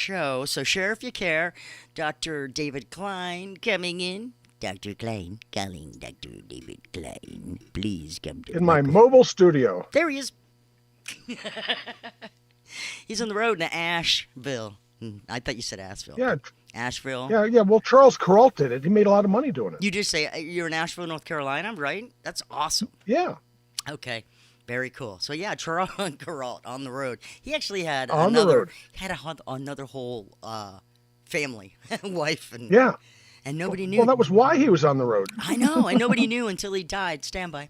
show. So share if you care. Dr. David Klein coming in. Dr. Klein, calling Dr. David Klein. Please come to the In my microphone. mobile studio. There he is. He's on the road to Asheville. I thought you said Asheville. Yeah, Asheville. yeah. Well, Charles Kuralt did it. He made a lot of money doing it. You just say you're in Asheville, North Carolina, right? That's awesome. Yeah, Okay. Very cool. So yeah, Charles Kuralt on the road. He actually had on the road. another whole family, wife, Yeah. and nobody knew. Well, that was why he was on the road. I know, and nobody knew until he died. Stand by.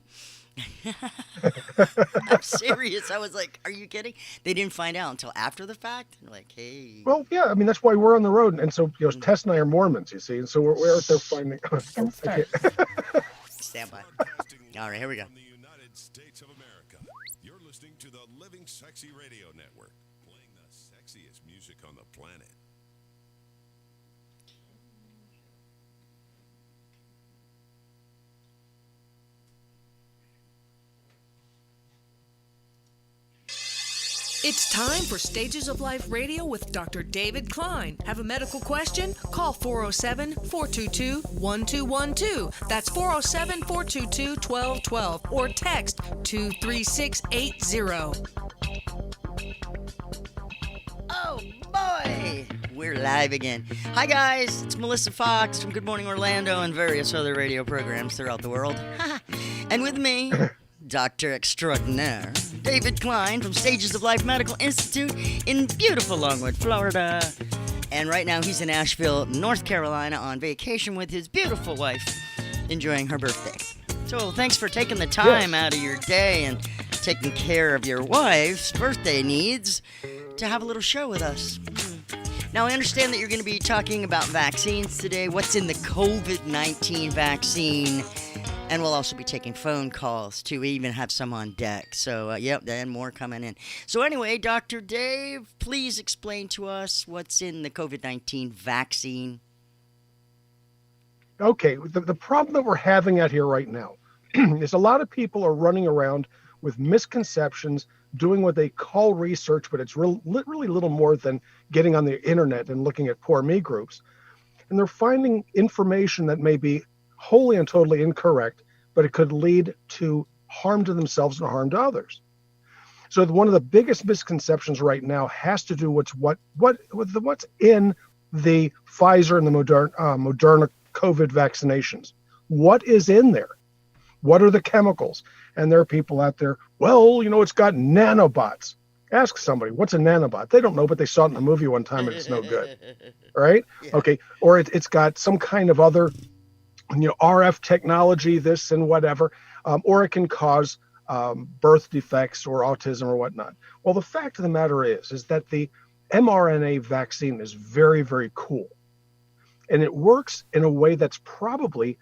I'm serious. I was like, "Are you kidding?" They didn't find out until after the fact. They're like, "Hey." Well, yeah. I mean, that's why we're on the road, and so Tess and I are Mormons, you see, and so we're out there finding. Don't start. Stand by. All right, here we go. From the United States of America, you're listening to the Living Sexy Radio Network, playing the sexiest music on the planet. It's time for Stages of Life Radio with Dr. David Klein. Have a medical question? Call 407-422-1212. That's 407-422-1212 or text 23680. Oh boy, we're live again. Hi guys, it's Melissa Fox from Good Morning Orlando and various other radio programs throughout the world. And with me, Dr. Extraordinaire, David Klein from Stages of Life Medical Institute in beautiful Longwood, Florida. And right now he's in Asheville, North Carolina on vacation with his beautiful wife, enjoying her birthday. So thanks for taking the time out of your day and taking care of your wife's birthday needs to have a little show with us. Now, I understand that you're going to be talking about vaccines today, what's in the COVID-19 vaccine, and we'll also be taking phone calls too. We even have some on deck. So, yep, and more coming in. So anyway, Dr. Dave, please explain to us what's in the COVID-19 vaccine. Okay, the problem that we're having out here right now is a lot of people are running around with misconceptions, doing what they call research, but it's really little more than getting on the internet and looking at poor me groups. And they're finding information that may be wholly and totally incorrect, but it could lead to harm to themselves and harm to others. So one of the biggest misconceptions right now has to do with what's in the Pfizer and the Moderna COVID vaccinations. What is in there? What are the chemicals? And there are people out there, well, it's got nanobots. Ask somebody, what's a nanobot? They don't know, but they saw it in a movie one time and it's no good. Right? Yeah. Okay. Or it's got some kind of other RF technology, this and whatever, or it can cause birth defects or autism or whatnot. Well, the fact of the matter is that the mRNA vaccine is very, very cool. And it works in a way that's probably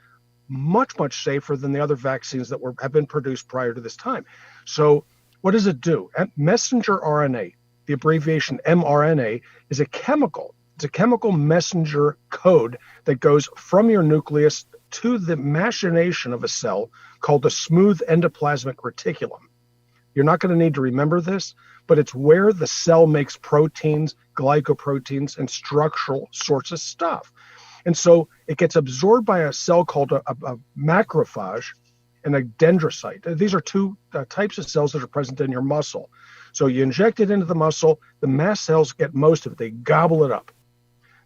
much, much safer than the other vaccines that have been produced prior to this time. So what does it do? Messenger RNA, the abbreviation mRNA, is a chemical. It's a chemical messenger code that goes from your nucleus to the machination of a cell called the smooth endoplasmic reticulum. You're not going to need to remember this, but it's where the cell makes proteins, glycoproteins, and structural sorts of stuff. And so it gets absorbed by a cell called a macrophage and a dendrocyte. These are two types of cells that are present in your muscle. So you inject it into the muscle, the mast cells get most of it. They gobble it up.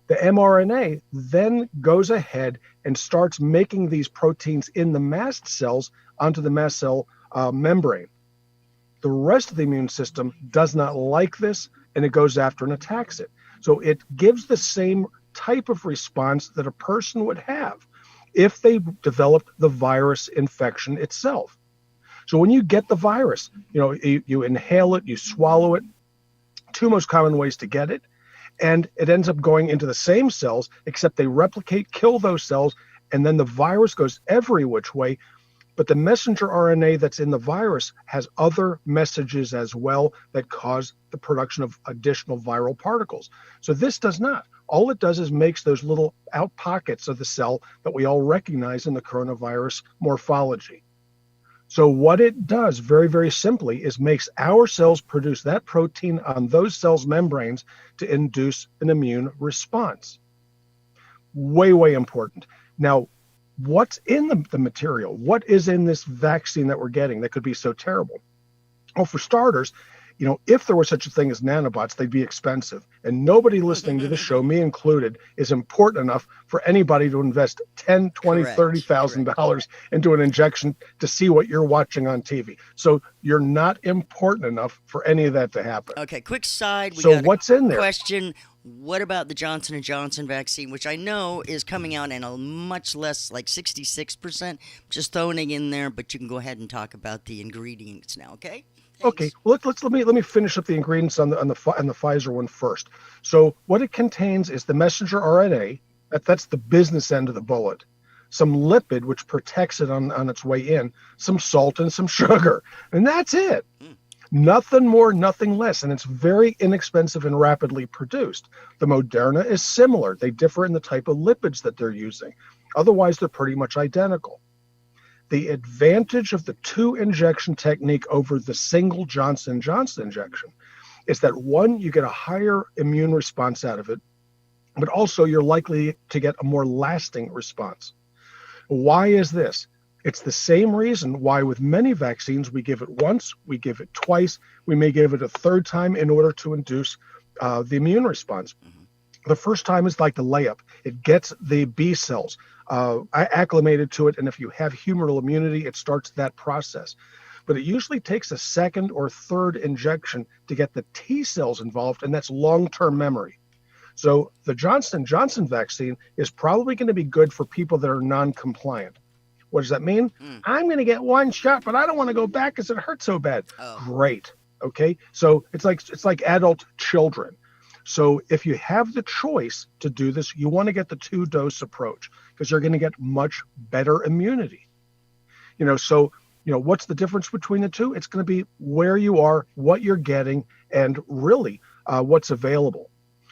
The mRNA then goes ahead and starts making these proteins in the mast cells onto the mast cell membrane. The rest of the immune system does not like this, and it goes after and attacks it. So it gives the same type of response that a person would have if they developed the virus infection itself. So when you get the virus, you inhale it, you swallow it, two most common ways to get it, and it ends up going into the same cells, except they replicate, kill those cells, and then the virus goes every which way. But the messenger RNA that's in the virus has other messages as well that cause the production of additional viral particles. So this does not. All it does is makes those little out pockets of the cell that we all recognize in the coronavirus morphology. So what it does very, very simply is makes our cells produce that protein on those cells' membranes to induce an immune response. Way, way important. Now, what's in the material? What is in this vaccine that we're getting that could be so terrible? Well, for starters, if there was such a thing as nanobots, they'd be expensive. And nobody listening to the show, me included, is important enough for anybody to invest $10, $20, Correct. $30,000 into an injection to see what you're watching on TV. So you're not important enough for any of that to happen. Okay, quick side. We So got what's a in there? question. What about the Johnson & Johnson vaccine, which I know is coming out in a much less, like 66%? Just throwing it in there, but you can go ahead and talk about the ingredients now, okay? Okay, well, let me finish up the ingredients on the Pfizer one first. So what it contains is the messenger RNA. That's the business end of the bullet. Some lipid, which protects it on its way in. Some salt and some sugar, and that's it. Nothing more, nothing less, and it's very inexpensive and rapidly produced. The Moderna is similar. They differ in the type of lipids that they're using. Otherwise, they're pretty much identical. The advantage of the 2 injection technique over the single Johnson & Johnson injection is that, one, you get a higher immune response out of it, but also you're likely to get a more lasting response. Why is this? It's the same reason why with many vaccines we give it once, we give it twice, we may give it a third time in order to induce the immune response. The first time is like the layup. It gets the B cells acclimated to it, and if you have humoral immunity, it starts that process. But it usually takes a second or third injection to get the T cells involved, and that's long-term memory. So the Johnson & Johnson vaccine is probably going to be good for people that are non-compliant. What does that mean? I'm going to get one shot, but I don't want to go back because it hurts so bad. Great. Okay. So it's like adult children. So if you have the choice to do this, you want to get the 2-dose approach because you're going to get much better immunity. What's the difference between the two? It's going to be where you are, what you're getting, and really what's available.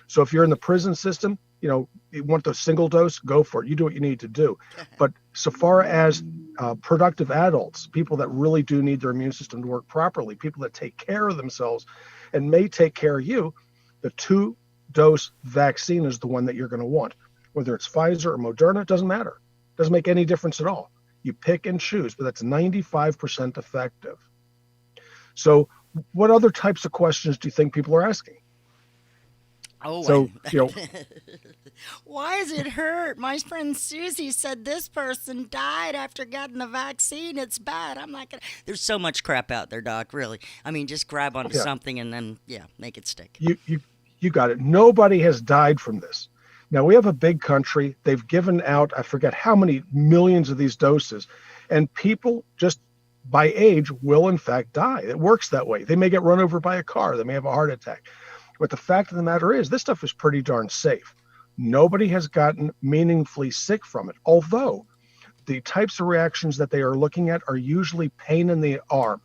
So if you're in the prison system, you want the single dose, go for it. You do what you need to do. But so far as productive adults, people that really do need their immune system to work properly, people that take care of themselves and may take care of you, the 2-dose vaccine is the one that you're going to want. Whether it's Pfizer or Moderna, it doesn't matter. It doesn't make any difference at all. You pick and choose, but that's 95% effective. So what other types of questions do you think people are asking? Why does it hurt? My friend Susie said this person died after getting the vaccine. It's bad. I'm not going to. There's so much crap out there, Doc, really. I mean, just grab onto something and then, make it stick. You got it. Nobody has died from this. Now, we have a big country. They've given out, I forget how many millions of these doses, and people just by age will, in fact, die. It works that way. They may get run over by a car. They may have a heart attack. But the fact of the matter is, this stuff is pretty darn safe. Nobody has gotten meaningfully sick from it, although the types of reactions that they are looking at are usually pain in the arm.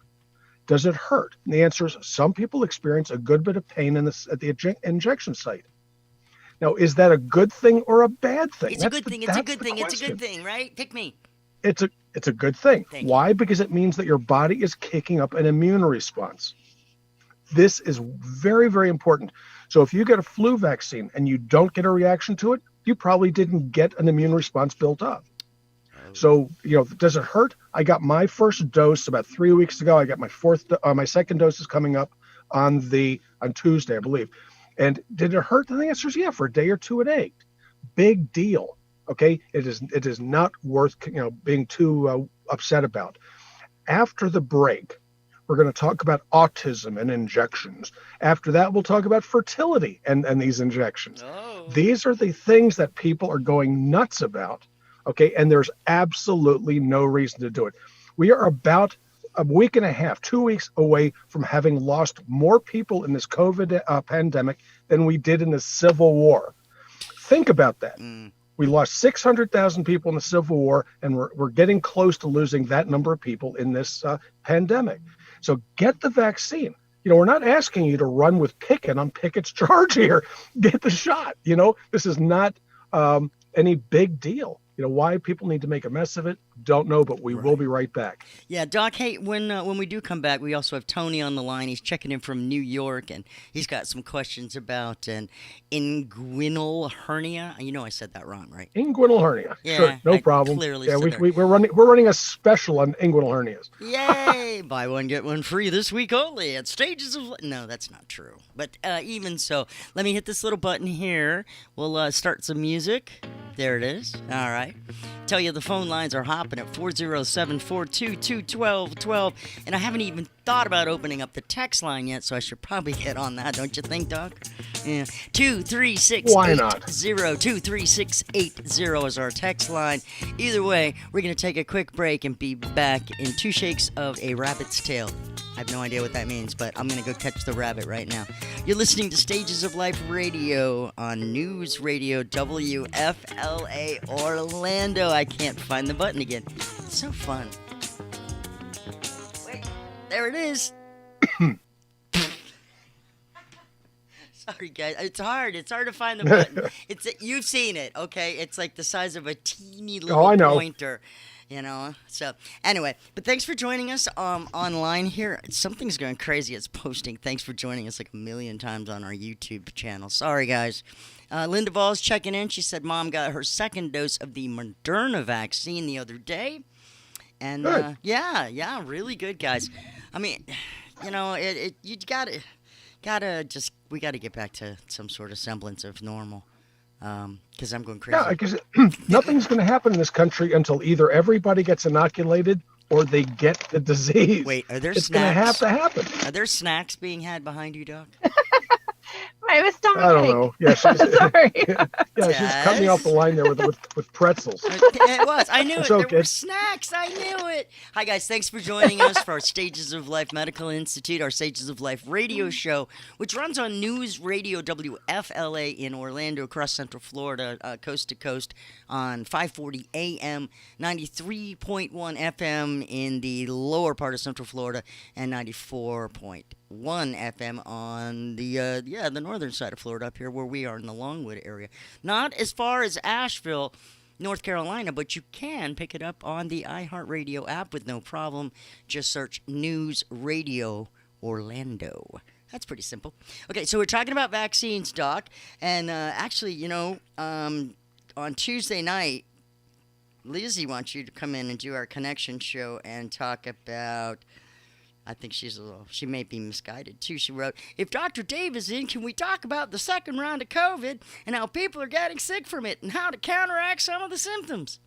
Does it hurt? And the answer is some people experience a good bit of pain at the injection site. Now, is that a good thing or a bad thing? It's a good thing. It's a good thing. It's a good thing, right? Pick me. It's a good thing. Why? Because it means that your body is kicking up an immune response. This is very, very important. So if you get a flu vaccine and you don't get a reaction to it, you probably didn't get an immune response built up. So, does it hurt? I got my first dose about 3 weeks ago. I got my second dose is coming up on Tuesday, I believe. And did it hurt? And the answer is yeah, for a day or two it ached. Big deal. Okay. It is not worth, being too upset about. After the break, we're going to talk about autism and injections. After that, we'll talk about fertility and these injections. These are the things that people are going nuts about. Okay. And there's absolutely no reason to do it. We are about a week and a half, 2 weeks away from having lost more people in this COVID pandemic than we did in the Civil War. Think about that. We lost 600,000 people in the Civil War, and we're getting close to losing that number of people in this pandemic. So get the vaccine. We're not asking you to run with Pickett on Pickett's charge here. Get the shot. This is not any big deal. Why people need to make a mess of it, don't know, but we will be right back. Yeah, Doc, hey, when we do come back, we also have Tony on the line. He's checking in from New York, and he's got some questions about an inguinal hernia. You know I said that wrong, right? Inguinal hernia. Yeah, sure, no I problem. clearly Yeah, said we're running a special on inguinal hernias. Yay! Buy one, get one free this week only at Stages of... No, that's not true. But even so, let me hit this little button here. We'll start some music. There it is. All right. Tell you the phone lines are hopping at 407-422-1212. And I haven't even thought about opening up the text line yet, so I should probably get on that, don't you think, Doc? Yeah. 23680. Why not? 23680 is our text line. Either way, we're going to take a quick break and be back in 2 shakes of a rabbit's tail. I have no idea what that means, but I'm going to go catch the rabbit right now. You're listening to Stages of Life Radio on News Radio WFLA Orlando. I can't find the button again. It's so fun. Wait, there it is. Sorry, guys. It's hard to find the button. You've seen it, okay? It's like the size of a teeny little pointer. So anyway, but thanks for joining us online here. Something's going crazy. It's posting. Thanks for joining us like a million times on our YouTube channel. Sorry, guys. Linda Voll's checking in. She said Mom got her second dose of the Moderna vaccine the other day. And yeah, really good, guys. I mean, you gotta we gotta get back to some sort of semblance of normal. Because I'm going crazy. Yeah, because nothing's going to happen in this country until either everybody gets inoculated or they get the disease. Wait, are there it's snacks? It's going to have to happen. Are there snacks being had behind you, Doc? My stomach. I don't know. Yeah, she's, sorry. She's cut me off the line there with pretzels. It was. I knew it. Okay. There were snacks. I knew it. Hi, guys. Thanks for joining us for our Stages of Life Medical Institute, our Stages of Life radio show, which runs on News Radio WFLA in Orlando, across Central Florida, coast to coast, on 540 AM, 93.1 FM in the lower part of Central Florida, and 94.1 FM on the northern side of Florida up here where we are in the Longwood area. Not as far as Asheville, North Carolina, but you can pick it up on the iHeartRadio app with no problem. Just search News Radio Orlando. That's pretty simple. Okay, so we're talking about vaccines, Doc, and actually, on Tuesday night, Lizzie wants you to come in and do our connection show and talk about... I think she may be misguided, too. She wrote, if Dr. Dave is in, can we talk about the second round of COVID and how people are getting sick from it and how to counteract some of the symptoms?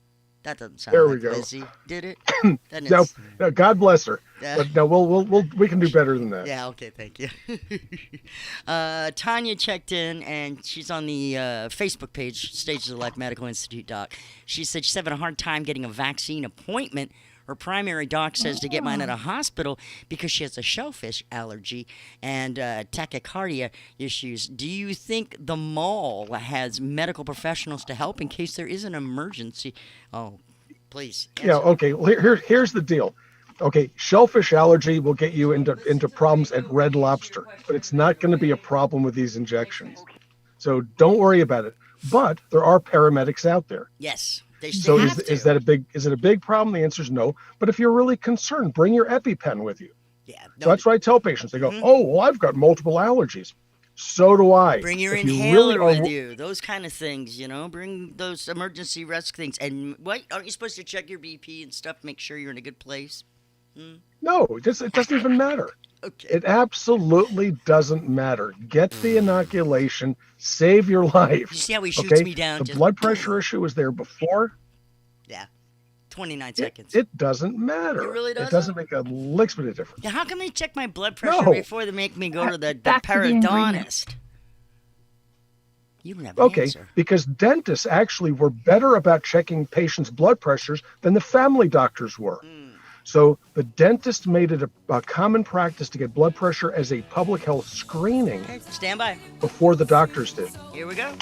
That doesn't sound like Lizzie, did it? No, God bless her. But no, we can do better than that. Yeah, okay, thank you. Tanya checked in, and she's on the Facebook page, Stages of Life Medical Institute, Doc. She said she's having a hard time getting a vaccine appointment. Her primary doc says to get mine at a hospital because she has a shellfish allergy and tachycardia issues. Do you think the mall has medical professionals to help in case there is an emergency? Oh, please. Answer. Yeah, okay. Well, here's the deal. Okay, shellfish allergy will get you into problems at Red Lobster, but it's not going to be a problem with these injections. So don't worry about it. But there are paramedics out there. Yes. So is it a big problem? The answer is no. But if you're really concerned, bring your EpiPen with you. Yeah. No, so that's what I tell patients. They go, oh, well, I've got multiple allergies. So do I. Bring your inhaler with you. Those kind of things, Bring those emergency risk things. And what? Aren't you supposed to check your BP and stuff, make sure you're in a good place? No, it doesn't even matter. Okay. It absolutely doesn't matter. Get the inoculation. Save your life. You see how he shoots me down? The blood pressure issue was there before. Yeah. 29 seconds. It doesn't matter. It really doesn't? It doesn't make a lick bit of difference. Yeah, how come they check my blood pressure before they make me go to the periodontist? You don't have an answer. Because dentists actually were better about checking patients' blood pressures than the family doctors were. So the dentist made it a common practice to get blood pressure as a public health screening. Okay, stand by. Before the doctors did. Here we go.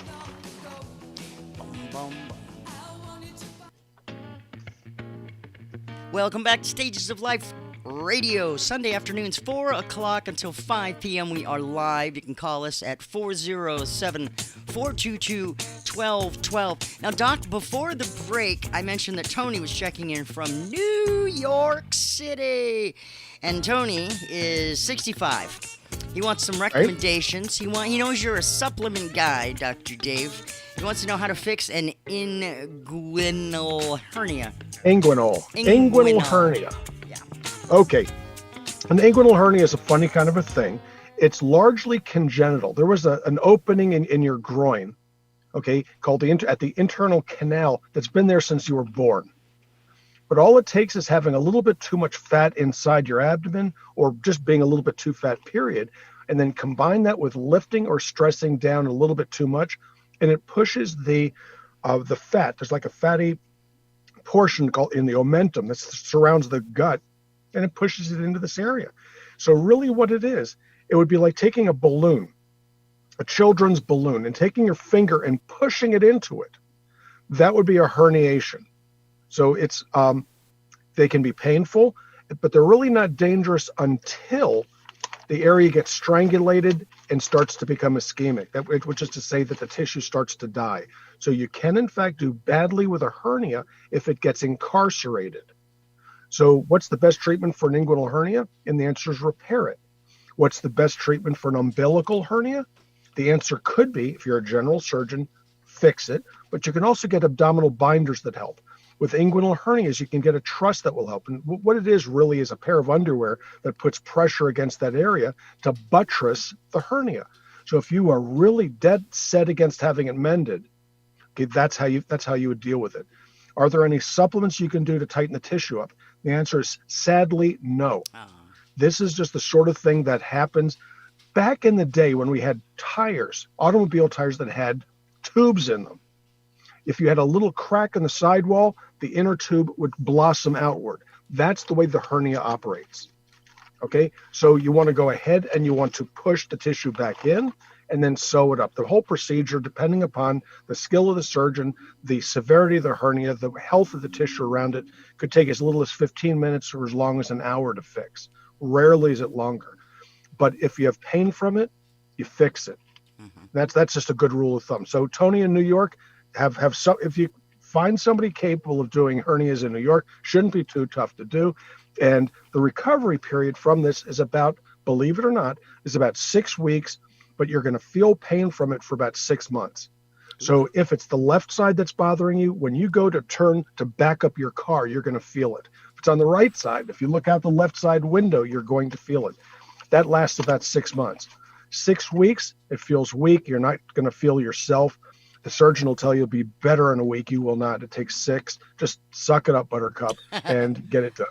Welcome back to Stages of Life Radio. Sunday afternoons, 4 o'clock until 5 p.m. We are live. You can call us at 407-422-1212. Now, Doc, before the break, I mentioned that Tony was checking in from New York City. And Tony is 65. He wants some recommendations. He knows you're a supplement guy, Dr. Dave. He wants to know how to fix an inguinal hernia. Inguinal hernia. Yeah. Okay. An inguinal hernia is a funny kind of a thing. It's largely congenital. There was an opening in your groin, okay, called at the internal canal that's been there since you were born. But all it takes is having a little bit too much fat inside your abdomen, or just being a little bit too fat, period, and then combine that with lifting or stressing down a little bit too much, and it pushes the fat. There's like a fatty portion called in the omentum that surrounds the gut, and it pushes it into this area. So really what it is, it would be like taking a balloon, a children's balloon, and taking your finger and pushing it into it. That would be a herniation. So it's they can be painful, but they're really not dangerous until the area gets strangulated and starts to become ischemic, which is to say that the tissue starts to die. So you can, in fact, do badly with a hernia if it gets incarcerated. So what's the best treatment for an inguinal hernia? And the answer is repair it. What's the best treatment for an umbilical hernia? The answer could be, if you're a general surgeon, fix it, but you can also get abdominal binders that help. With inguinal hernias, you can get a truss that will help. And what it is really is a pair of underwear that puts pressure against that area to buttress the hernia. So if you are really dead set against having it mended, okay, that's how you would deal with it. Are there any supplements you can do to tighten the tissue up? The answer is sadly no. This is just the sort of thing that happens back in the day when we had tires, automobile tires that had tubes in them. If you had a little crack in the sidewall, the inner tube would blossom outward. That's the way the hernia operates. Okay, so you want to go ahead and you want to push the tissue back in and then sew it up. The whole procedure, depending upon the skill of the surgeon, the severity of the hernia, the health of the tissue around it, could take as little as 15 minutes or as long as an hour to fix. Rarely is it longer. But if you have pain from it, you fix it. That's just a good rule of thumb. So Tony in New York, if you find somebody capable of doing hernias in New York, shouldn't be too tough to do. And the recovery period from this is about, believe it or not, is about 6 weeks, but you're going to feel pain from it for about 6 months. So if it's the left side that's bothering you, when you go to turn to back up your car, you're going to feel it. If it's on the right side, if you look out the left side window, you're going to feel it. That lasts about 6 months. 6 weeks, it feels weak. You're not going to feel yourself. The surgeon will tell you it'll be better in a week. You will not. It takes 6. Just suck it up, Buttercup, and get it done.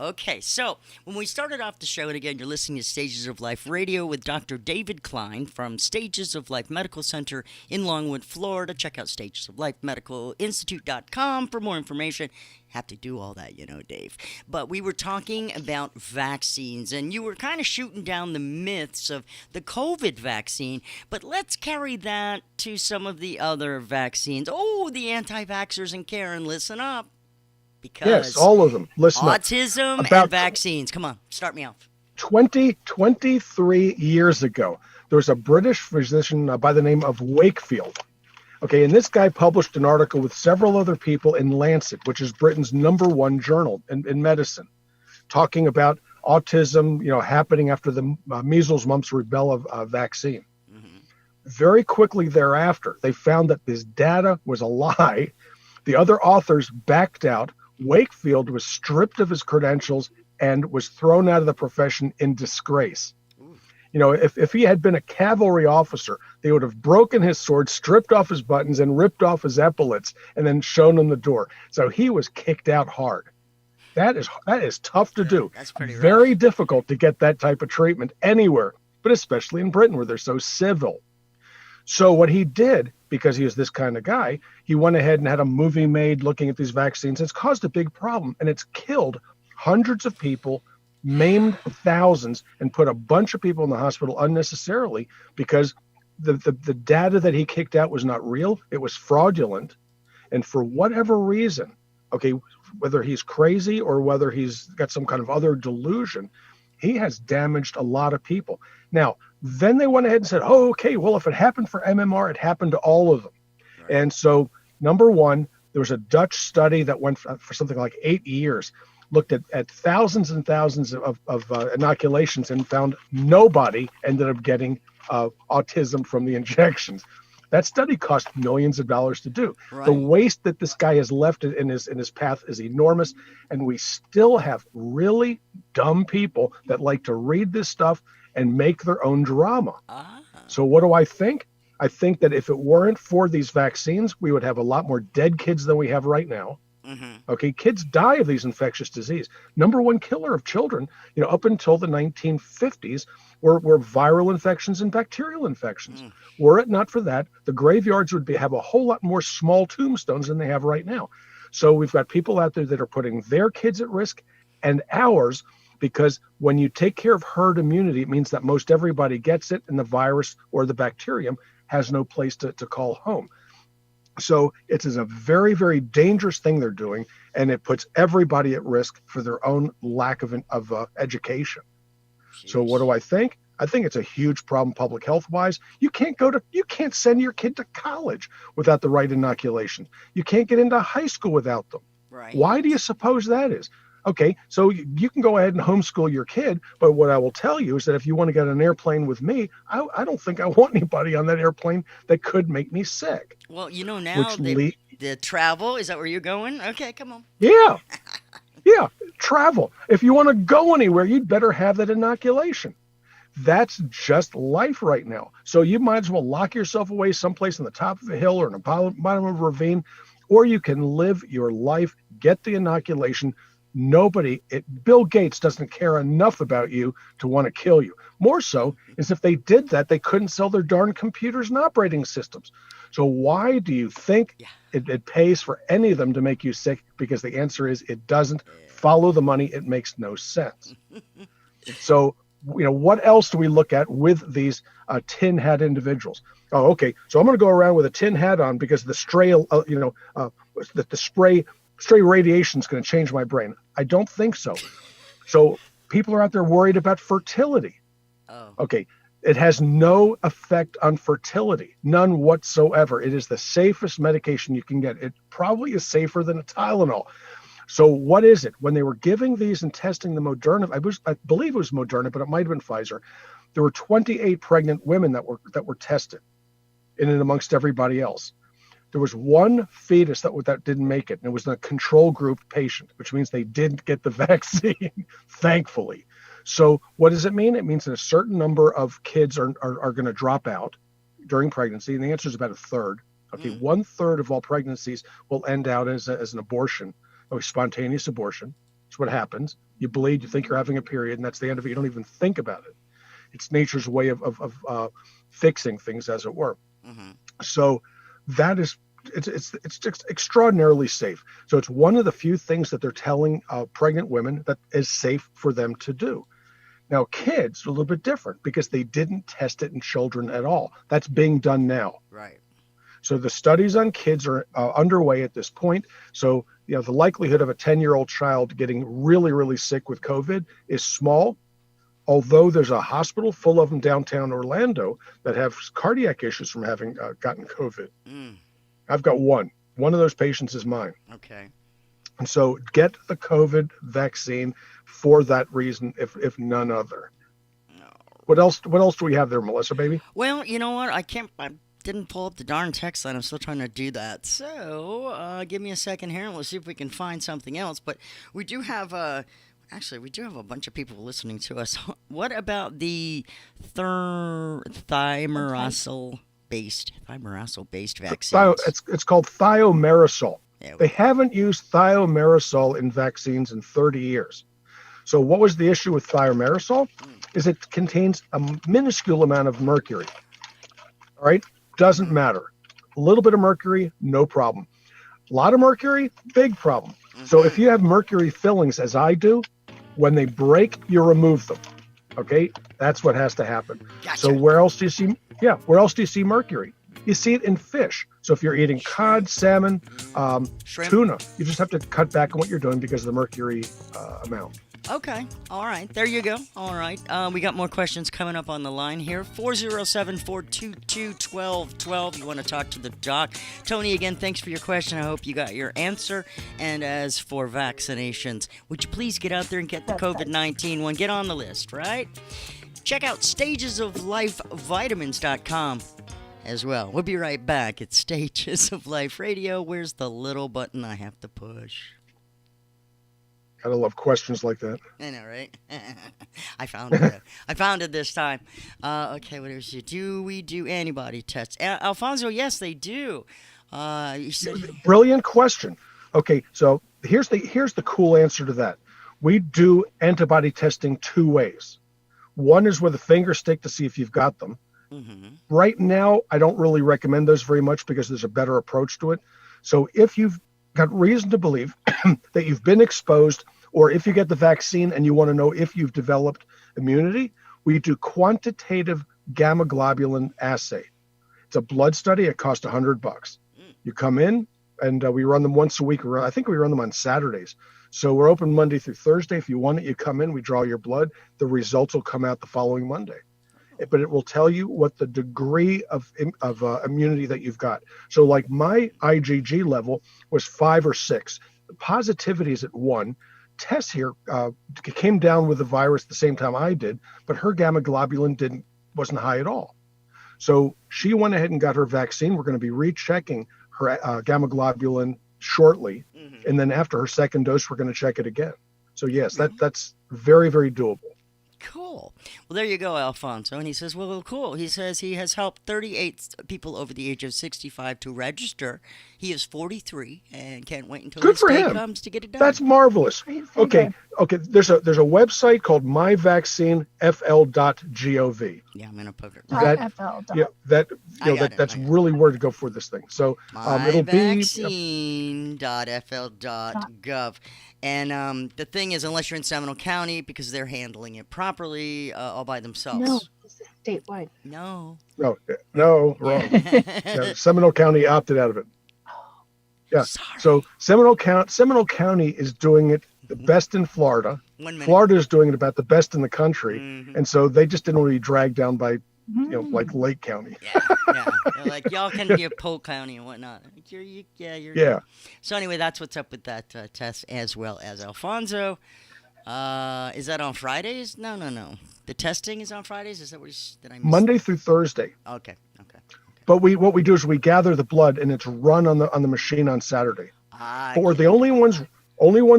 Okay, so when we started off the show, and again, you're listening to Stages of Life Radio with Dr. David Klein from Stages of Life Medical Center in Longwood, Florida. Check out stagesoflifemedicalinstitute.com for more information. Have to do all that, Dave. But we were talking about vaccines, and you were kind of shooting down the myths of the COVID vaccine, but let's carry that to some of the other vaccines. Oh, the anti-vaxxers and Karen, listen up. Because yes, all of them. Listen autism up. and vaccines. Come on, start me off. 23 years ago, there was a British physician by the name of Wakefield. Okay, and this guy published an article with several other people in Lancet, which is Britain's #1 journal in medicine, talking about autism, happening after the measles, mumps, rubella vaccine. Very quickly thereafter, they found that this data was a lie. The other authors backed out. Wakefield was stripped of his credentials and was thrown out of the profession in disgrace. If he had been a cavalry officer, they would have broken his sword, stripped off his buttons, and ripped off his epaulets, and then shown him the door. So he was kicked out hard. That is tough to do. That's pretty rough. Very difficult to get that type of treatment anywhere, but especially in Britain where they're so civil. So what he did, because he was this kind of guy, he went ahead and had a movie made looking at these vaccines. It's caused a big problem, and it's killed hundreds of people, maimed thousands, and put a bunch of people in the hospital unnecessarily because the data that he kicked out was not real. It was fraudulent. And for whatever reason, okay, whether he's crazy or whether he's got some kind of other delusion, he has damaged a lot of people. Now, then they went ahead and said, oh, okay, well, if it happened for MMR, it happened to all of them. Right. And so, number one, there was a Dutch study that went for something like 8 years, looked at thousands and thousands of inoculations and found nobody ended up getting autism from the injections. That study cost millions of dollars to do. Right. The waste that this guy has left in his path is enormous, and we still have really dumb people that like to read this stuff and make their own drama. So what do I think? I think that if it weren't for these vaccines, we would have a lot more dead kids than we have right now. Mm-hmm. Okay, kids die of these infectious disease. Number one killer of children, up until the 1950s, were viral infections and bacterial infections. Were it not for that, the graveyards would have a whole lot more small tombstones than they have right now. So we've got people out there that are putting their kids at risk and ours, because when you take care of herd immunity, it means that most everybody gets it, and the virus or the bacterium has no place to call home. So it is a very, very dangerous thing they're doing, and it puts everybody at risk for their own lack of education. Jeez. So what do I think? I think it's a huge problem public health wise. You can't send your kid to college without the right inoculation. You can't get into high school without them. Right. Why do you suppose that is? Okay, so you can go ahead and homeschool your kid, but what I will tell you is that if you want to get on an airplane with me, I don't think I want anybody on that airplane that could make me sick. Well, now the travel, is that where you're going? Okay, come on. Yeah, travel. If you want to go anywhere, you'd better have that inoculation. That's just life right now. So you might as well lock yourself away someplace on the top of a hill or in the bottom of a ravine, or you can live your life, get the inoculation. Bill Gates doesn't care enough about you to want to kill you. More so is if they did that, they couldn't sell their darn computers and operating systems. So why do you think it pays for any of them to make you sick? Because the answer is it doesn't. Follow the money. It makes no sense. So, what else do we look at with these tin hat individuals? Oh, okay. So I'm going to go around with a tin hat on because the stray radiation is going to change my brain. I don't think so. So people are out there worried about fertility. Oh. Okay. It has no effect on fertility, none whatsoever. It is the safest medication you can get. It probably is safer than a Tylenol. So what is it? When they were giving these and testing the Moderna, I believe it was Moderna, but it might have been Pfizer. There were 28 pregnant women that were tested in and amongst everybody else. There was one fetus that didn't make it, and it was a control group patient, which means they didn't get the vaccine, thankfully. So what does it mean? It means that a certain number of kids are going to drop out during pregnancy, and the answer is about a third. Okay, 1/3 of all pregnancies will end out as an abortion, a spontaneous abortion. That's what happens. You bleed, you think you're having a period, and that's the end of it. You don't even think about it. It's nature's way of fixing things, as it were. Mm-hmm. So that is, it's just extraordinarily safe. So it's one of the few things that they're telling pregnant women that is safe for them to do. Now, kids are a little bit different because they didn't test it in children at all. That's being done now. Right. So the studies on kids are underway at this point. So, the likelihood of a 10-year-old child getting really, really sick with COVID is small, although there's a hospital full of them downtown Orlando that have cardiac issues from having gotten COVID. I've got one. One of those patients is mine. Okay. And so get the COVID vaccine for that reason, if none other. No. What else do we have there, Melissa, baby? Well, you know what? I didn't pull up the darn text line. I'm still trying to do that. So give me a second here, and we'll see if we can find something else. But we do have a bunch of people listening to us. What about the thimerosal-based vaccines? It's called thiomerisol. They haven't used thiomerisol in vaccines in 30 years. So what was the issue with thiomerisol? Is it contains a minuscule amount of mercury. All right? Doesn't matter. A little bit of mercury, no problem. A lot of mercury, big problem. So if you have mercury fillings, as I do, when they break, you remove them. Okay? That's what has to happen. Gotcha. So where else do you see mercury? You see it in fish. So if you're eating cod, salmon, Shrimp. tuna, you just have to cut back on what you're doing because of the mercury amount. Okay. All right. There you go. All right. We got more questions coming up on the line here. 407-422-1212. You want to talk to the doc. Tony, again, thanks for your question. I hope you got your answer. And as for vaccinations, would you please get out there and get the COVID-19 one? Get on the list, right? Check out stagesoflifevitamins.com as well. We'll be right back. It's Stages of Life Radio. Where's the little button I have to push? Gotta love questions like that. I know, right? I found it. I found it this time. Okay, what is it? Do we do antibody tests? Alfonso, yes, they do. You said... Brilliant question. Okay, so here's the cool answer to that. We do antibody testing two ways. One is with a finger stick to see if you've got them. Mm-hmm. Right now, I don't really recommend those very much because there's a better approach to it. So if you've got reason to believe that you've been exposed, or if you get the vaccine and you want to know if you've developed immunity, we do quantitative gamma globulin assay. It's a blood study. It costs $100. You come in and we run them once a week. I think we run them on Saturdays. So we're open Monday through Thursday. If you want it, you come in, we draw your blood. The results will come out the following Monday. But it will tell you what the degree of immunity that you've got. So like my IgG level was 5 or 6. The positivity is at 1. Tess here came down with the virus the same time I did, but her gamma globulin wasn't high at all. So she went ahead and got her vaccine. We're going to be rechecking her gamma globulin shortly. Mm-hmm. And then after her second dose, we're going to check it again. So yes, that's very, very doable. Cool. Well, there you go, Alfonso. And he says, well, cool. He says he has helped 38 people over the age of 65 to register. He is 43 and can't wait until his day comes to get it done. That's marvelous. Okay. There's a website called myvaccinefl.gov. Yeah, I'm gonna put it. That's really where to go for this thing. So it'll be myvaccine.fl.gov. And the thing is, unless you're in Seminole County, because they're handling it properly all by themselves. No, this is statewide. No, wrong. Seminole County opted out of it. Yeah. Sorry. So Seminole County is doing it the best in Florida. Florida is doing it about the best in the country, and so they just didn't want to be dragged down by, like Lake County. Yeah. They're like, y'all can be a Polk County and whatnot. Yeah. So anyway, that's what's up with that test, as well as Alfonso. Is that on Fridays? No. The testing is on Fridays. Is that what did I miss? Monday through Thursday. Okay. But what we do is we gather the blood and it's run on the machine on Saturday. But we're the only ones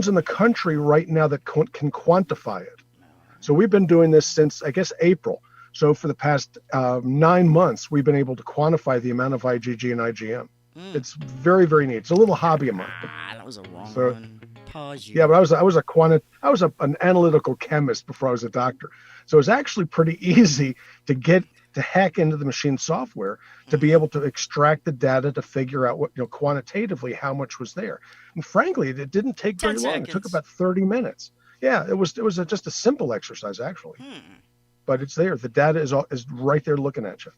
in the country right now that can quantify it. So we've been doing this since, I guess, April. So for the past 9 months, we've been able to quantify the amount of IgG and IgM. It's very, very neat. It's a little hobby of mine. That was a wrong one. Pause you. Yeah, but I was an analytical chemist before I was a doctor. So it was actually pretty easy to hack into the machine software to be able to extract the data to figure out what, quantitatively how much was there. And frankly, it didn't take very long. It took about 30 minutes. Yeah, it was just a simple exercise actually. But it's there. The data is right there looking at you.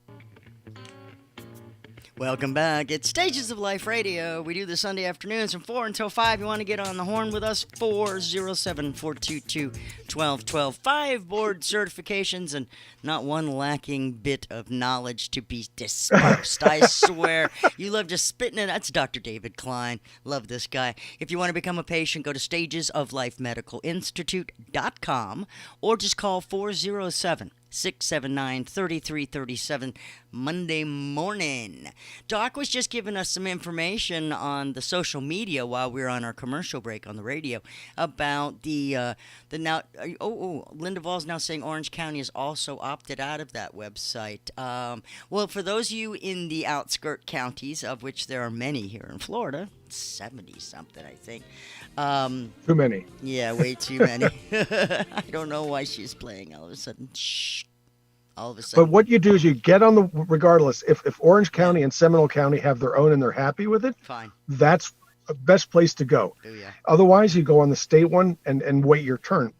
Welcome back. It's Stages of Life Radio. We do this Sunday afternoons from 4 until 5. You want to get on the horn with us? 407-422-1212. 5 board certifications and not one lacking bit of knowledge to be dispersed. I swear. You love just spitting it. That's Dr. David Klein. Love this guy. If you want to become a patient, go to stagesoflifemedicalinstitute.com or just call 407-679-3337 Monday morning. Doc was just giving us some information on the social media while we were on our commercial break on the radio about the now. Linda Vall's now saying Orange County has also opted out of that website. Well, for those of you in the outskirt counties, of which there are many here in Florida, 70 something, I think. Too many. Yeah, way too many. I don't know why she's playing all of a sudden. Shh. All of a sudden. But what you do is you get on regardless, if Orange County and Seminole County have their own and they're happy with it, fine. That's the best place to go. Yeah. Otherwise, you go on the state one and wait your turn.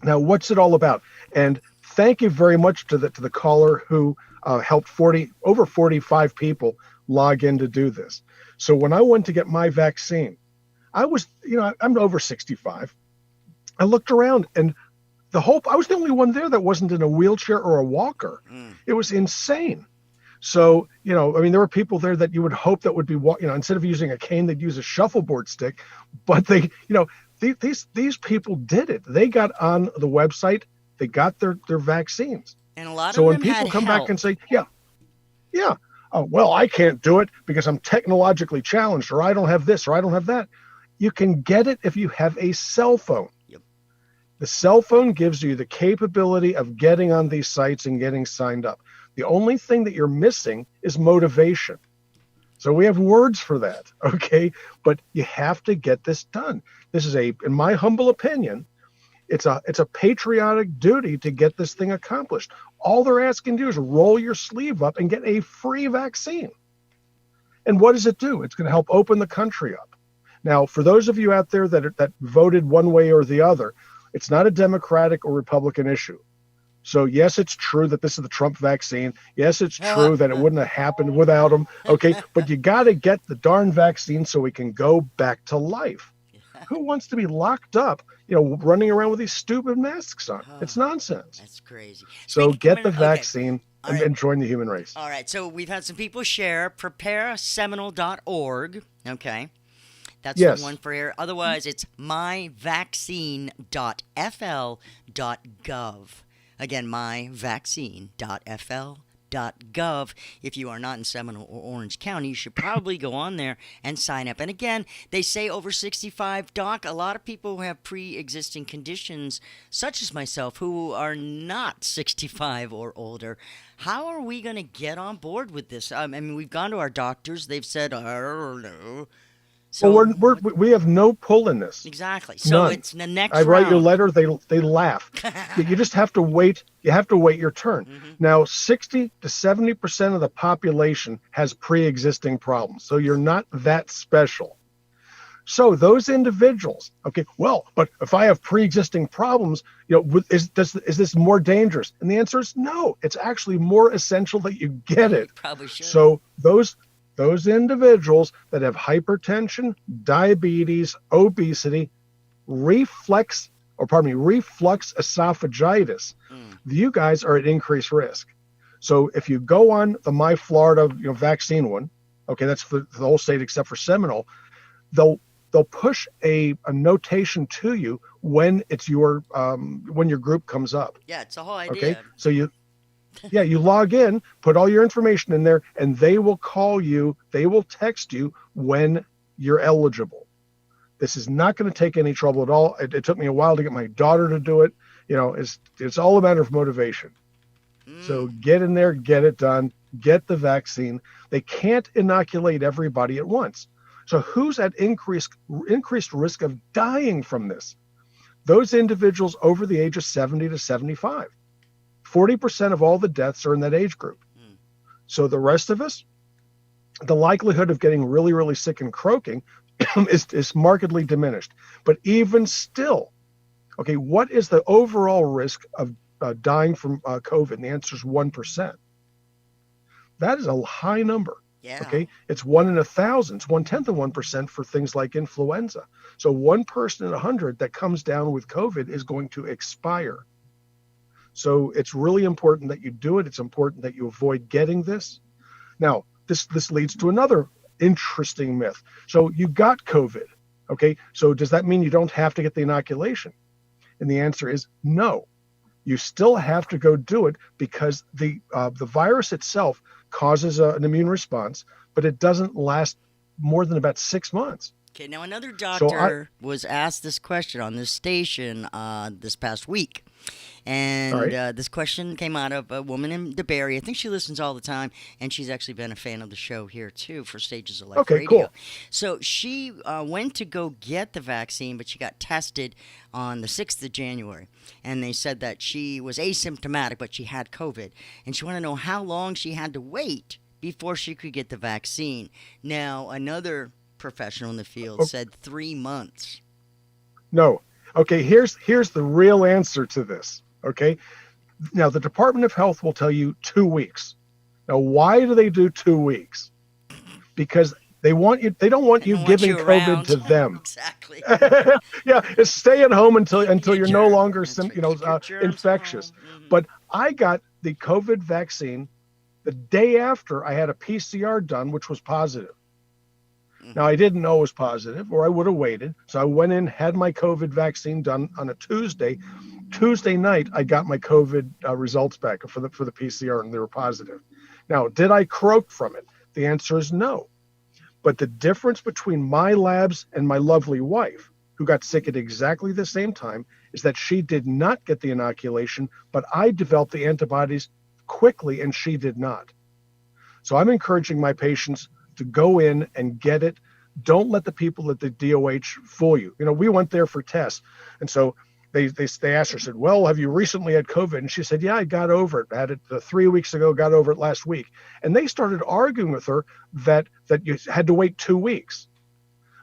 Now, what's it all about? And thank you very much to the caller who helped over 45 people log in to do this. So when I went to get my vaccine, I was, I'm over 65. I looked around and I was the only one there that wasn't in a wheelchair or a walker. It was insane. So, there were people there that you would hope that would be, instead of using a cane, they'd use a shuffleboard stick. But these people did it. They got on the website, they got their vaccines. And a lot so of when them people had come help. back and say, yeah, oh, well, I can't do it because I'm technologically challenged, or I don't have this, or I don't have that. You can get it if you have a cell phone. Yep. The cell phone gives you the capability of getting on these sites and getting signed up. The only thing that you're missing is motivation. So we have words for that, okay? But you have to get this done. This is in my humble opinion, it's a patriotic duty to get this thing accomplished. All they're asking you to do is roll your sleeve up and get a free vaccine. And what does it do? It's going to help open the country up. Now, for those of you out there that voted one way or the other, it's not a Democratic or Republican issue. So yes, it's true that this is the Trump vaccine. Yes, it's true that it wouldn't have happened without him. Okay, but you got to get the darn vaccine so we can go back to life. Who wants to be locked up, running around with these stupid masks on? It's nonsense. That's crazy. So get the vaccine and join the human race. All right, so we've had some people share prepareseminole.org. That's the one for here. Otherwise, it's myvaccine.fl.gov. Again, myvaccine.fl.gov. If you are not in Seminole or Orange County, you should probably go on there and sign up. And again, they say over 65, Doc, a lot of people who have pre-existing conditions, such as myself, who are not 65 or older. How are we going to get on board with this? I mean, we've gone to our doctors. They've said, I don't know. So we have no pull in this. Exactly. So None. It's the next I write round. your letter, they laugh. You just have to wait. You have to wait your turn. Now, 60 to 70% of the population has pre-existing problems. So you're not that special. So those individuals, okay, well, but if I have pre-existing problems, is this more dangerous? And the answer is no. It's actually more essential that you get it. Probably should. So those individuals that have hypertension, diabetes, obesity, reflux esophagitis, you guys are at increased risk. So if you go on the My Florida vaccine one, okay, that's for the whole state except for Seminole, they'll push a notation to you when it's when your group comes up. Yeah, it's a whole idea. Okay, so you log in, put all your information in there, and they will call you, they will text you when you're eligible. This is not going to take any trouble at all. It took me a while to get my daughter to do it. It's all a matter of motivation. So get in there, get it done, get the vaccine. They can't inoculate everybody at once. So who's at increased risk of dying from this? Those individuals over the age of 70 to 75. 40% of all the deaths are in that age group. So the rest of us, the likelihood of getting really, really sick and croaking is markedly diminished. But even still, okay, what is the overall risk of dying from COVID? And the answer is 1%. That is a high number. Yeah. Okay, it's 1 in 1,000. It's 1/10 of 1% for things like influenza. So one person in 100 that comes down with COVID is going to expire. So it's really important that you do it. It's important that you avoid getting this. Now, this leads to another interesting myth. So you got COVID, okay? So does that mean you don't have to get the inoculation? And the answer is no. You still have to go do it because the virus itself causes an immune response, but it doesn't last more than about 6 months. Okay, now another doctor was asked this question on this station this past week. And this question came out of a woman in DeBerry. I think she listens all the time, and she's actually been a fan of the show here, too, for Stages of Life Radio. Cool. So she went to go get the vaccine, but she got tested on the 6th of January. And they said that she was asymptomatic, but she had COVID. And she wanted to know how long she had to wait before she could get the vaccine. Now, another professional in the field said 3 months. No. Okay, here's the real answer to this. Okay, now the Department of Health will tell you 2 weeks. Now, why do they do 2 weeks? Because they want you. They don't want you giving COVID around. to them. Exactly. Yeah, it's staying home until you're no longer That's right. Keep your germs infectious. home. Mhm. But I got the COVID vaccine the day after I had a PCR done, which was positive. Now, I didn't know it was positive, or I would have waited. So I went in, had my COVID vaccine done on a Tuesday. Tuesday night, I got my COVID results back for the PCR, and they were positive. Now, did I croak from it? The answer is no. But the difference between my labs and my lovely wife, who got sick at exactly the same time, is that she did not get the inoculation, but I developed the antibodies quickly, and she did not. So I'm encouraging my patients to go in and get it. Don't let the people at the DOH fool you. We went there for tests. And so they asked her, said, well, have you recently had COVID? And she said, yeah, I got over it. I had it 3 weeks ago, got over it last week. And they started arguing with her that you had to wait 2 weeks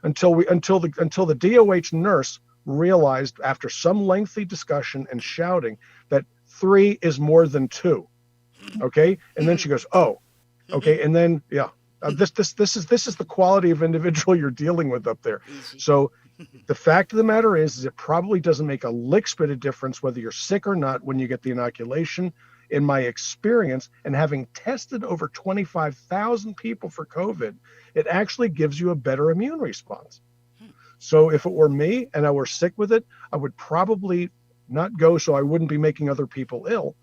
until the DOH nurse realized, after some lengthy discussion and shouting, that 3 is more than 2. Okay. And then she goes, oh, okay. And then, yeah. This is the quality of individual you're dealing with up there. Easy. So the fact of the matter is it probably doesn't make a lick's bit of difference whether you're sick or not when you get the inoculation. In my experience, and having tested over 25,000 people for COVID, it actually gives you a better immune response. So if it were me and I were sick with it, I would probably not go, so I wouldn't be making other people ill.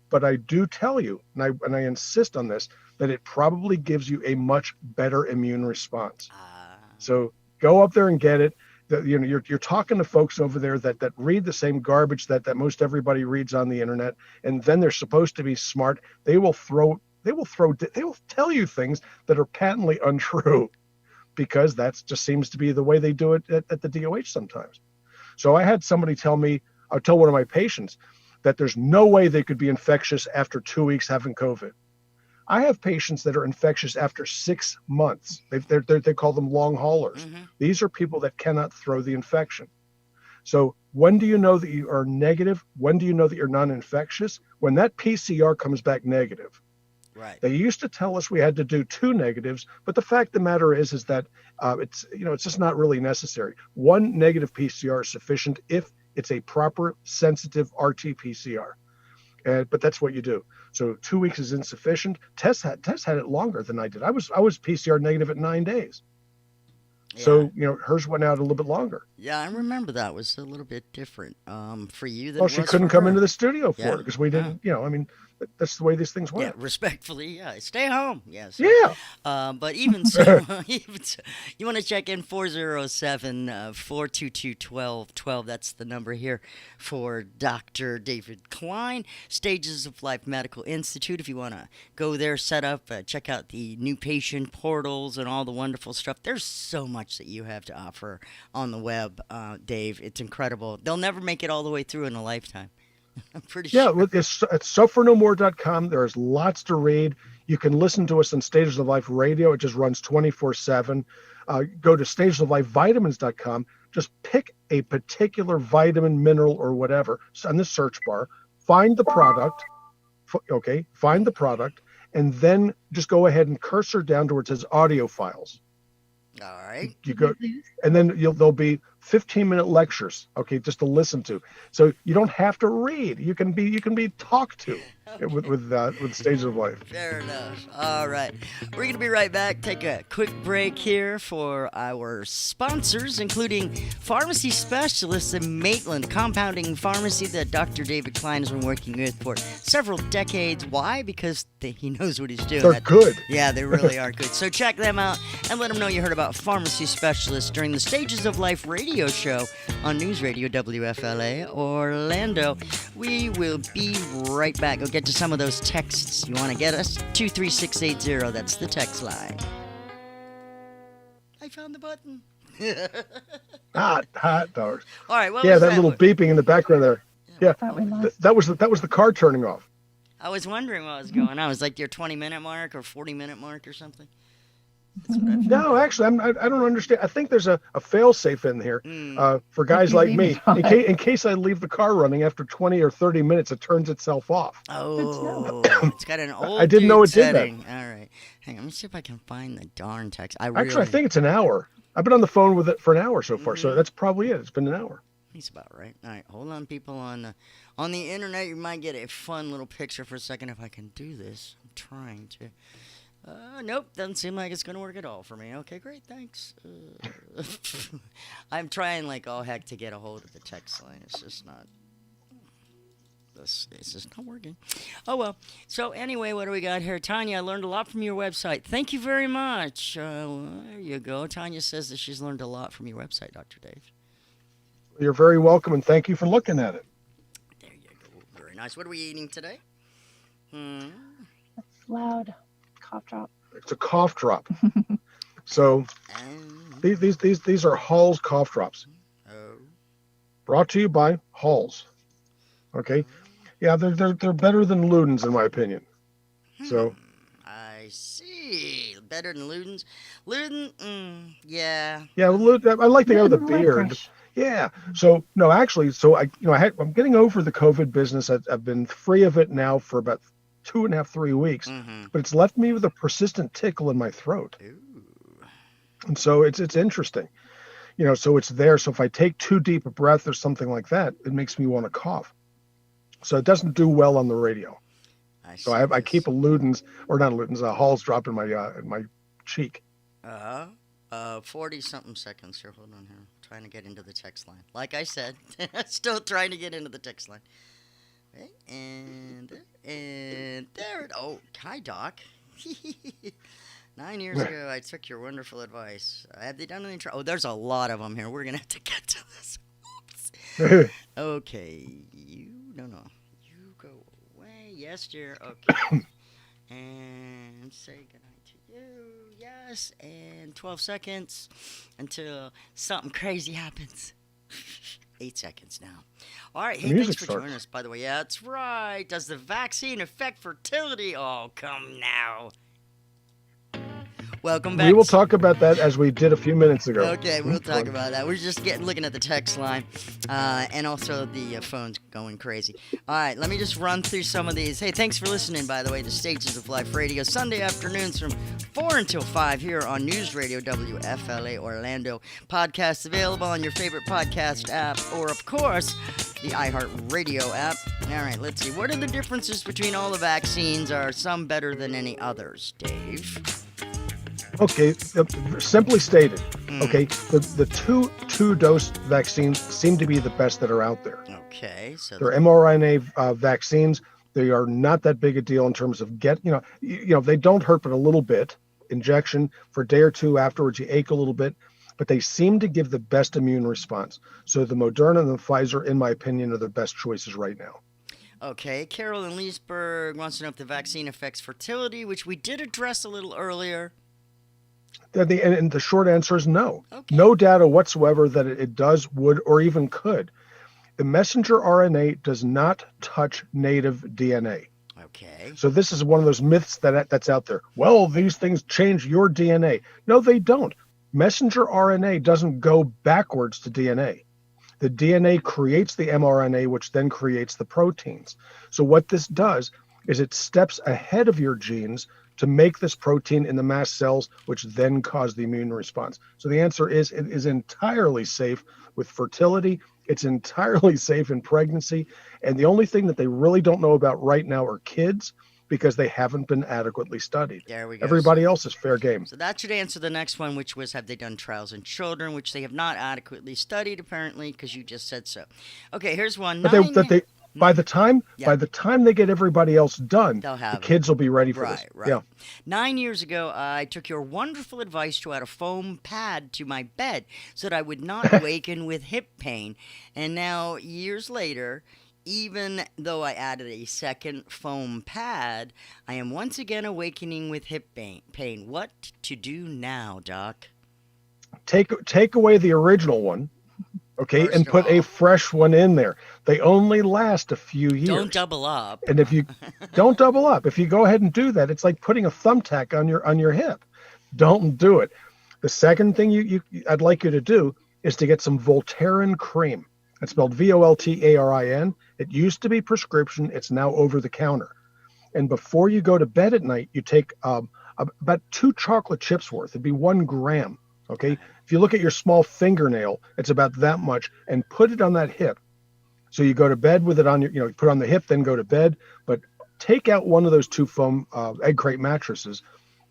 But I do tell you, and I insist on this, that it probably gives you a much better immune response. So go up there and get it. You're talking to folks over there that read the same garbage that most everybody reads on the internet, and then they're supposed to be smart. They will tell you things that are patently untrue, because that just seems to be the way they do it at the DOH sometimes. So I had somebody tell one of my patients that there's no way they could be infectious after 2 weeks having COVID. I have patients that are infectious after 6 months. They call them long haulers. Mm-hmm. These are people that cannot throw the infection. So when do you know that you are negative? When do you know that you're non-infectious? When that PCR comes back negative. Right. They used to tell us we had to do 2 negatives, but the fact of the matter is that it's just not really necessary. 1 negative PCR is sufficient if it's a proper sensitive RT-PCR. But that's what you do. So 2 weeks is insufficient. Tess had it longer than I did. I was PCR negative at 9 days. Yeah. So hers went out a little bit longer. Yeah, I remember that was a little bit different for you. Well, she couldn't come into the studio for Yeah. it because we didn't. That's the way these things Yeah, work. respectfully, yeah. Stay home. Yes. Yeah. But even so, you want to check in 407-422-1212. That's the number here for Dr. David Klein, Stages of Life Medical Institute. If you want to go there, set up, check out the new patient portals and all the wonderful stuff. There's so much that you have to offer on the web, Dave. It's incredible. They'll never make it all the way through in a lifetime. I'm pretty sure. Yeah, it's SufferNoMore.com. There's lots to read. You can listen to us on Stages of Life Radio. It just runs 24/7. Go to StagesOfLifeVitamins.com. Just pick a particular vitamin, mineral, or whatever on the search bar. Find the product. Find the product, and then just go ahead and cursor down to where it says audio files. All right. You go, and then there'll be 15-minute lectures, just to listen to. So you don't have to read. You can be talked to with Stages of Life. Fair enough. All right. We're going to be right back. Take a quick break here for our sponsors, including Pharmacy Specialists in Maitland, compounding pharmacy that Dr. David Klein has been working with for several decades. Why? Because he knows what he's doing. They're good. Yeah, they really are good. So check them out and let them know you heard about Pharmacy Specialists during the Stages of Life radio show on News Radio WFLA Orlando. We will be right back. We'll get to some of those texts. You want to get us? 23680. That's the text line. I found the button. Hot dogs. All right. Well, Yeah, that little beeping in the background there. Yeah, that was the car turning off. I was wondering what was going on. It was like your 20-minute mark or 40-minute mark or something. That's what I've No, actually, I don't understand. I think there's a fail safe in here for guys you like leave me. it on. In case I leave the car running after 20 or 30 minutes, it turns itself off. Oh, it's got an old I didn't know dude it did that. setting. All right. Hang on, let me see if I can find the darn text. Actually, I think it's an hour. I've been on the phone with it for an hour so far, so that's probably it. It's been an hour. He's about right. All right, hold on, people on the internet. You might get a fun little picture for a second if I can do this. I'm trying to. Nope, doesn't seem like it's gonna work at all for me. Okay, great, thanks. I'm trying like all heck to get a hold of the text line. It's just not. It's just not working. Oh well. So anyway, what do we got here? Tanya, I learned a lot from your website. Thank you very much. There you go. Tanya says that she's learned a lot from your website, Dr. Dave. You're very welcome, and thank you for looking at it. There you go. Very nice. What are we eating today? That's loud. Cough drop. It's a cough drop. So these are Hall's cough drops. Oh. Brought to you by Hall's. Okay. Yeah, they're better than Luden's in my opinion. So I see. Better than Luden's. Luden, yeah. yeah, I like to go with the Light beer. brush. Yeah. So no, actually, so I'm getting over the COVID business. I've been free of it now for about 2.5, 3 weeks, but it's left me with a persistent tickle in my throat. Ooh. And so it's interesting, so it's there. So if I take too deep a breath or something like that, it makes me want to cough. So it doesn't do well on the radio. So I keep a Luden's, or not a Luden's, a Hall's drop in my cheek. 40 something seconds here. Hold on here. I'm trying to get into the text line. Like I said, still trying to get into the text line. Okay, and there it. Oh, hi, Doc. 9 years ago, I took your wonderful advice. Have they done any? Oh, there's a lot of them here. We're gonna have to get to this. Oops. Okay, you go away. Yes, dear. Okay, and say goodnight to you. Yes, and 12 seconds until something crazy happens. 8 seconds now. All right. Hey, thanks for joining us, by the way. Yeah, that's right. Does the vaccine affect fertility? Oh, come now. Welcome back. We will talk about that as we did a few minutes ago. Okay, we'll talk about that. We're just looking at the text line, and also the phone's going crazy. All right, let me just run through some of these. Hey, thanks for listening, by the way, to Stages of Life Radio, Sunday afternoons from 4 until 5 here on News Radio WFLA Orlando. Podcasts available on your favorite podcast app, or, of course, the iHeartRadio app. All right, let's see. What are the differences between all the vaccines? Are some better than any others, Dave? Okay, simply stated, okay, the two-dose vaccines seem to be the best that are out there. Okay, so they're mRNA vaccines. They are not that big a deal in terms of they don't hurt but a little bit. Injection for a day or two afterwards, you ache a little bit, but they seem to give the best immune response. So the Moderna and the Pfizer, in my opinion, are the best choices right now. Okay, Carol in Leesburg wants to know if the vaccine affects fertility, which we did address a little earlier. And the short answer is no. Okay. No data whatsoever that it does, would, or even could. The messenger RNA does not touch native DNA. Okay. So this is one of those myths that's out there. Well, these things change your DNA. No, they don't. Messenger RNA doesn't go backwards to DNA. The DNA creates the mRNA, which then creates the proteins. So what this does is it steps ahead of your genes to make this protein in the mast cells, which then cause the immune response. So the answer is it is entirely safe with fertility. It's entirely safe in pregnancy. And the only thing that they really don't know about right now are kids, because they haven't been adequately studied. There we go. Everybody else is fair game. So that should answer the next one, which was, have they done trials in children, which they have not adequately studied, apparently, because you just said so. Okay, here's one. But by the time they get everybody else done, the kids will be ready for this. Right. Yeah. 9 years ago, I took your wonderful advice to add a foam pad to my bed so that I would not awaken with hip pain. And now, years later, even though I added a second foam pad, I am once again awakening with hip pain. What to do now, Doc? Take away the original one. Okay, First and put a fresh one in there. They only last a few years. Don't double up. And if you don't double up, if you go ahead and do that, it's like putting a thumbtack on your hip. Don't do it. The second thing I'd like you to do is to get some Voltaren cream. It's spelled Voltarin. It used to be prescription. It's now over the counter. And before you go to bed at night, you take about 2 chocolate chips worth. It'd be 1 gram. Okay. If you look at your small fingernail, it's about that much, and put it on that hip. So you go to bed with it on your, put it on the hip, then go to bed. But take out one of those 2 foam egg crate mattresses,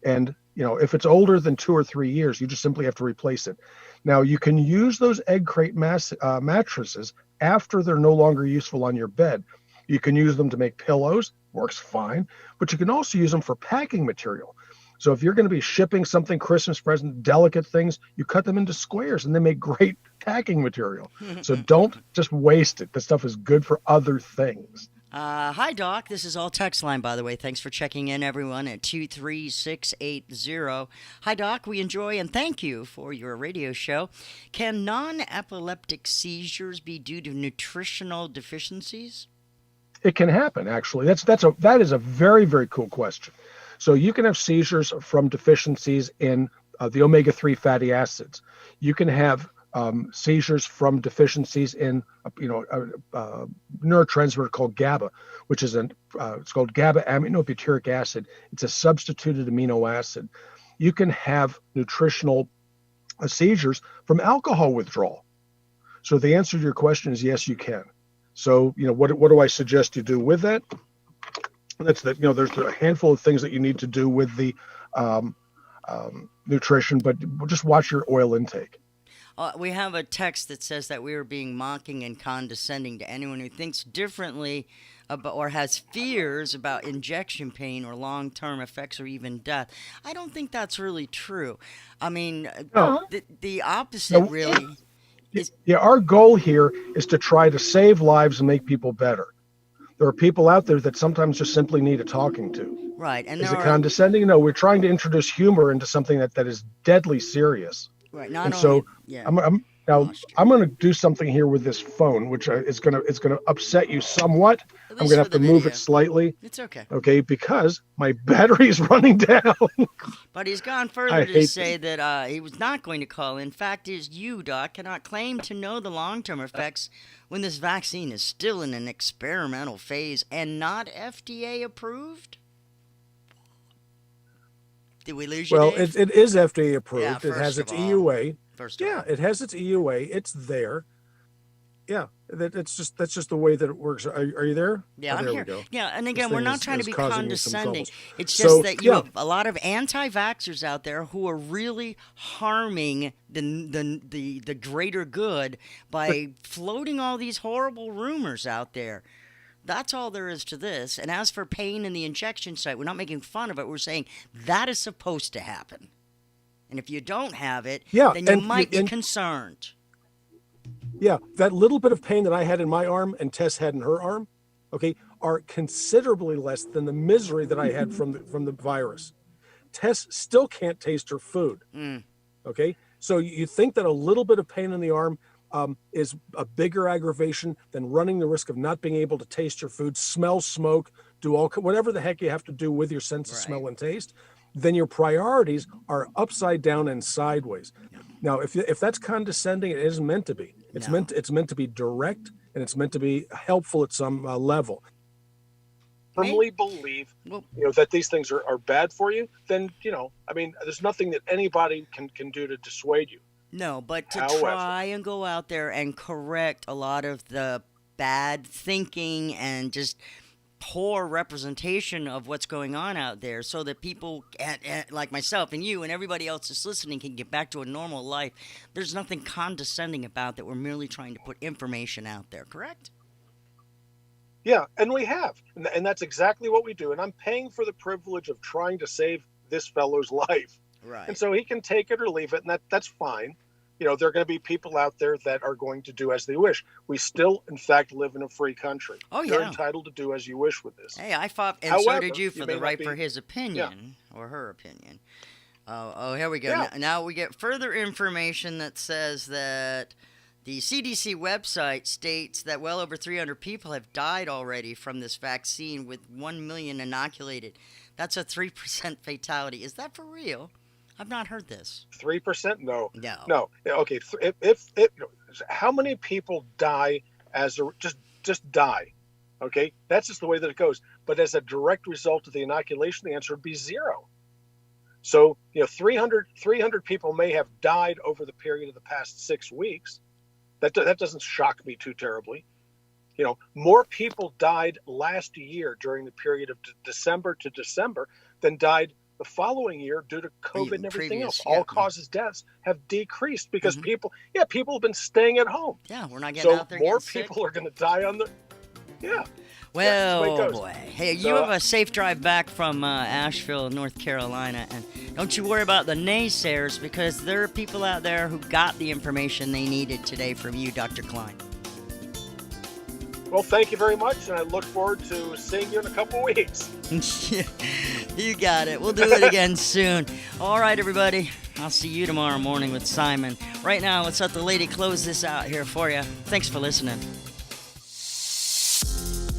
and if it's older than 2 or 3 years, you just simply have to replace it. Now, you can use those egg crate mattresses after they're no longer useful on your bed. You can use them to make pillows, works fine, but you can also use them for packing material. So if you're going to be shipping something, Christmas present, delicate things, you cut them into squares and they make great packing material. So don't just waste it. This stuff is good for other things. Hi, Doc. This is all text line, by the way. Thanks for checking in, everyone, at 23680. Hi, Doc. We enjoy and thank you for your radio show. Can non-epileptic seizures be due to nutritional deficiencies? It can happen, actually. That is a very, very cool question. So you can have seizures from deficiencies in the omega-3 fatty acids. You can have seizures from deficiencies in a neurotransmitter called GABA, which is it's called GABA aminobutyric acid. It's a substituted amino acid. You can have nutritional seizures from alcohol withdrawal. So the answer to your question is yes, you can. So what do I suggest you do with that? That's that. There's a handful of things that you need to do with the nutrition, but just watch your oil intake. We have a text that says that we are being mocking and condescending to anyone who thinks differently about or has fears about injection pain or long-term effects or even death. I don't think that's really true. I mean, No. the opposite really is. Yeah, our goal here is to try to save lives and make people better. There are people out there that sometimes just simply need a talking to. Right. And Is it condescending? No, we're trying to introduce humor into something that is deadly serious. Right. I'm going to do something here with this phone, which is going to upset you somewhat. I'm going to have to move it slightly. It's okay. Okay, because my battery is running down. But he's gone further to say that he was not going to call. In fact, you, Doc, cannot claim to know the long-term effects when this vaccine is still in an experimental phase and not FDA approved. Did we lose you? Well, Dave? it is FDA approved. Yeah, it has its all. EUA. First of all. It has its EUA. It's there. Yeah, that's just the way that it works. Are you there? Yeah, I'm there here. We go. Yeah, and again, we're not trying to be condescending. It's just So, that you have a lot of anti-vaxxers out there who are really harming the greater good by floating all these horrible rumors out there. That's all there is to this. And as for pain in the injection site, we're not making fun of it. We're saying that is supposed to happen. And if you don't have it, then you might be concerned. Yeah, that little bit of pain that I had in my arm and Tess had in her arm, okay, are considerably less than the misery that I had from the virus. Tess still can't taste her food. Okay, so you think that a little bit of pain in the arm is a bigger aggravation than running the risk of not being able to taste your food, smell smoke, do whatever the heck you have to do with your sense of smell and taste. Then your priorities are upside down and sideways. Now, if that's condescending, it isn't meant to be. It's meant to be direct, and it's meant to be helpful at some level. Firmly believe that these things are bad for you, then there's nothing that anybody can do to dissuade you. No, but to try and go out there and correct a lot of the bad thinking and just poor representation of what's going on out there so that people like myself and you and everybody else that's listening can get back to a normal life. There's nothing condescending about that. We're merely trying to put information out there, correct? Yeah, and we have. And that's exactly what we do. And I'm paying for the privilege of trying to save this fellow's life. Right. And so he can take it or leave it, and that's fine. There are going to be people out there that are going to do as they wish. We still, in fact, live in a free country. Oh, yeah. You're entitled to do as you wish with this. Hey, I fought, and However, so did you, for the right for his opinion, or her opinion. Oh, here we go. Yeah. Now we get further information that says that the CDC website states that well over 300 people have died already from this vaccine, with 1 million inoculated. That's a 3% fatality. Is that for real? I've not heard this. 3%? No. No. Okay. If how many people die just die? Okay, that's just the way that it goes. But as a direct result of the inoculation, the answer would be 0. So 300 people may have died over the period of the past 6 weeks. That doesn't shock me too terribly. More people died last year during the period of December to December than died the following year due to COVID and everything else. Yeah. All causes deaths have decreased because people have been staying at home. Yeah, we're not getting out there. So more getting people sick. are going to die on the. Yeah. Well, that's the way it goes. boy. Hey, you have a safe drive back from Asheville, North Carolina, and don't you worry about the naysayers because there are people out there who got the information they needed today from you, Dr. Klein. Well, thank you very much, and I look forward to seeing you in a couple of weeks. You got it. We'll do it again soon. All right, everybody. I'll see you tomorrow morning with Simon. Right now, let's let the lady close this out here for you. Thanks for listening.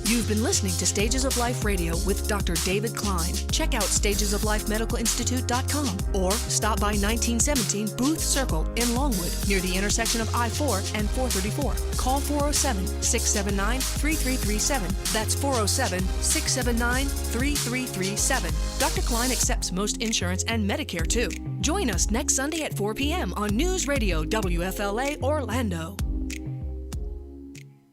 You've been listening to Stages of Life Radio with Dr. David Klein. Check out stagesoflifemedicalinstitute.com or stop by 1917 Booth Circle in Longwood near the intersection of I-4 and 434. Call 407-679-3337. That's 407-679-3337. Dr. Klein accepts most insurance and Medicare too. Join us next Sunday at 4 p.m. on News Radio WFLA Orlando.